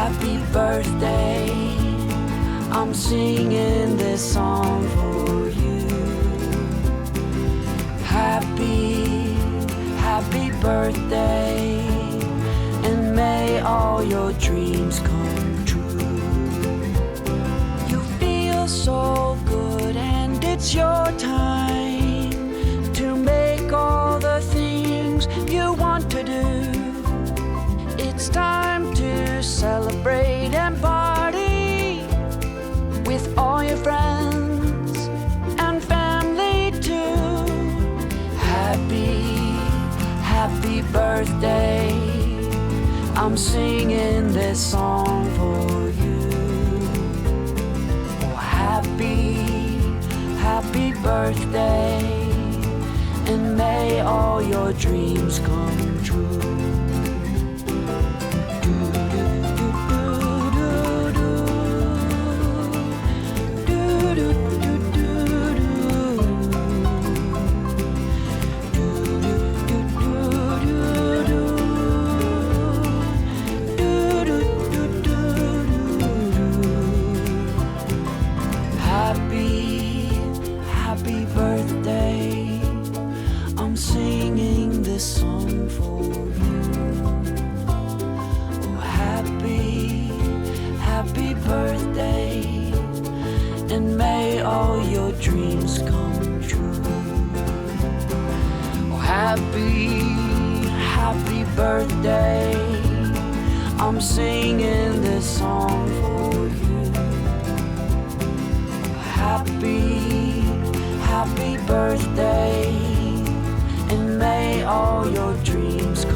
Happy birthday, I'm singing this song for you. Happy birthday, and may all your dreams come true. You feel so good and it's your time to make all the things you want to do. It's time to celebrate and party with all your friends and family too. Happy birthday, I'm singing this song for you. Oh, happy birthday, and may all your dreams come true. Happy birthday, I'm singing this song for you. Oh, happy birthday, and may all your dreams come true. Oh, happy birthday, I'm singing this song for you. Happy birthday, and may all your dreams come true.